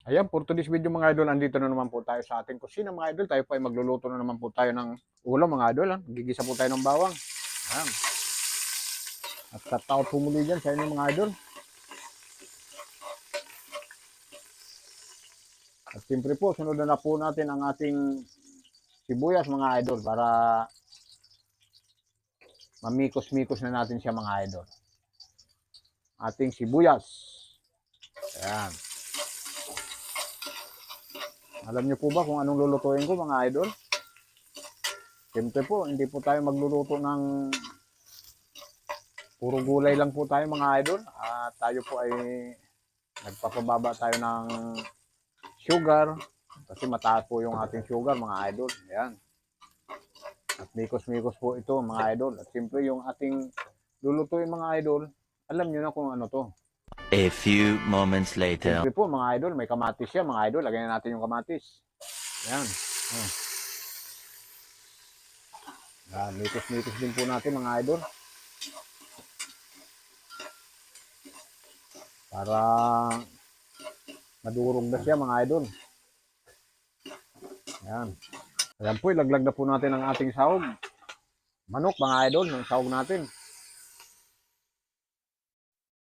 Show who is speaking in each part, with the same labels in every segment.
Speaker 1: Ayan, for today's video mga idol, andito na naman po tayo sa ating kusina mga idol. Tayo po ay magluluto na naman po tayo ng ulam mga idol. Gigisa po tayo ng bawang. Ayan. At tatawag po muli dyan sa inyo mga idol. At siyempre po, sunod na po natin ang ating sibuyas mga idol para mamikos-mikos na natin siya mga idol. Ating sibuyas. Ayan. Alam niyo po ba kung anong lulutuin ko mga idol? Siyempre po, hindi po tayo magluluto ng puro gulay lang po tayo mga idol. At tayo po ay nagpapababa tayo ng sugar. Kasi mataas po yung ating sugar mga idol. Ayan. At mikos-mikos po ito mga idol. At siyempre yung ating lulutuin mga idol, alam niyo na kung ano to.
Speaker 2: A few moments later.
Speaker 1: Siyempre po mga idol, may kamatis siya mga idol. Lagyan natin yung kamatis. Ayan. Ayan, mikos-mikos din po natin mga idol. Para madurog na siya mga idol. Ayan. Ayan po, ilaglag na po natin ang ating sahog. Manok mga idol, ng sahog natin.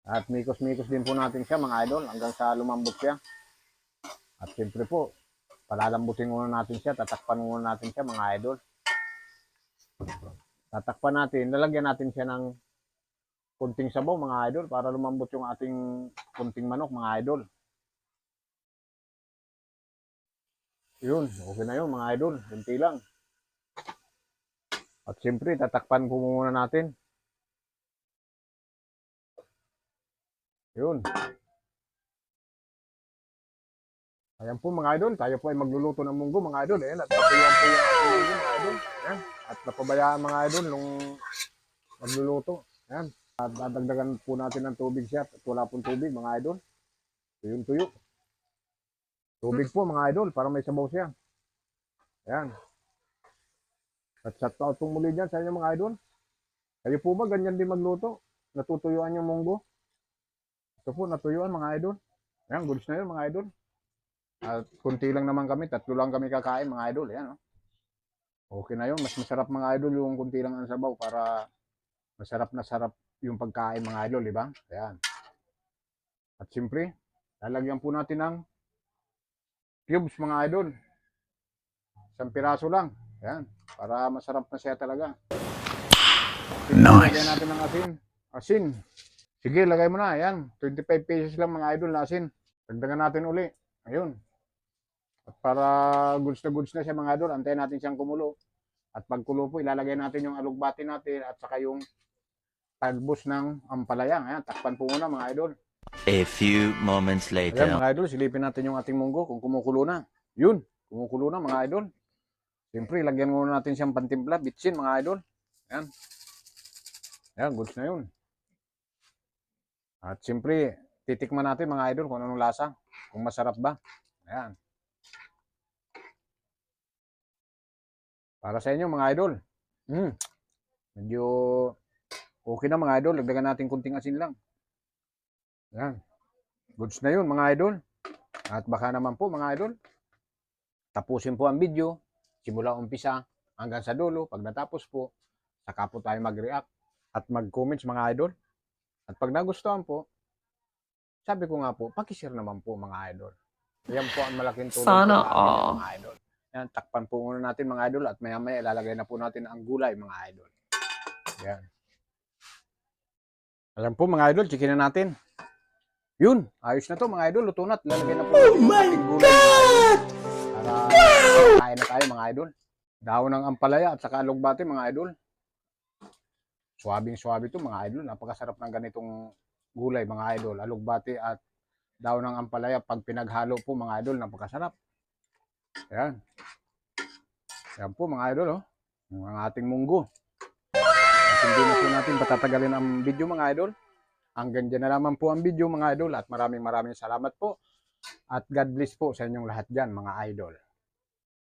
Speaker 1: At mikos-mikos din po natin siya mga idol hanggang sa lumambot siya. At siyempre po, palalambutin muna natin siya, tatakpan muna natin siya mga idol. Tatakpan natin, lalagyan natin siya ng kunting sabaw mga idol para lumambot yung ating kunting manok mga idol. Yun, okay na yun mga idol, kunti lang. At siyempre, tatakpan po muna natin. Yun. Ayan po mga idol, tayo po ay magluluto ng munggo mga idol. Ayan, at napayaan po yung ating munggo mga idol. Ayan, at napabayaan mga idol nung magluluto. Ayan, at dadagdagan po natin ng tubig siya. At wala pong tubig mga idol. Tuyong-tuyo. Tubig po mga idol para may sabaw siya. Ayan. At shout out po muli dyan sa inyo mga idol. Kayo po ba ganyan din magluto? Natutuyuan yung munggo? Ito po, natuyuan mga idol. Ayan, goods na yun mga idol. At kunti lang naman kami, 3 lang kami kakain mga idol. Ayan, oh. Okay na yun, mas masarap mga idol yung kunti lang ang sabaw para masarap na sarap yung pagkain mga idol, di ba? Ayan. At siyempre, lalagyan po natin ng cubes mga idol. 1 piraso lang. Ayan, para masarap na siya talaga. Nice. Lagyan natin ng asin. Asin. Sige, lagay mo na. Ayan, 25 pesos lang mga idol na asin. Dagdagan natin uli. Ayun. At para goods na siya mga idol, antayin natin siyang kumulo. At pagkulo po, ilalagay natin yung alugbati natin at saka yung talbos ng ampalaya. Ayan, takpan po muna mga idol.
Speaker 2: A few moments later.
Speaker 1: Ayan mga idol, silipin natin yung ating munggo kung kumukulo na. Yun, kumukulo na mga idol. Siyempre, lagyan muna natin siyang pantimpla, bitsin mga idol. Ayan. Ayan, goods na yun. At siyempre, titikman natin mga idol kung anong lasa. Kung masarap ba. Ayan. Para sa inyo mga idol. Medyo okay na mga idol. Lagdagan natin kunting asin lang. Ayan. Goods na yun mga idol. At baka naman po mga idol, tapusin po ang video. Simula umpisa hanggang sa dulo. Pag natapos po, saka po tayo mag-react at mag-comments mga idol. At pag nagustuhan po, sabi ko nga po, pakishare naman po mga idol. Yan po ang malaking tulong
Speaker 3: Sana
Speaker 1: po natin
Speaker 3: all.
Speaker 1: mga idol. Yan, takpan po muna natin mga idol at maya-maya ilalagay na po natin ang gulay mga idol. Yan. Alam po mga idol, chikin na natin. Yun, ayos na to mga idol, luto na. Lalagay na po natin ang ating gulay mga idol. Para kain na tayo mga idol. Dahon ng ampalaya at saka alugbati mga idol. Suwabing-suwabe to mga idol. Napakasarap ng ganitong gulay mga idol. Alugbati at dahon ng ampalaya pag pinaghalo po mga idol, napakasarap. Ayan. Ayan po mga idol, oh. Ang ating munggo. At hindi na po natin patatagalin ang video mga idol. Hanggang dyan na naman po ang video mga idol. At maraming salamat po. At God bless po sa inyong lahat dyan mga idol.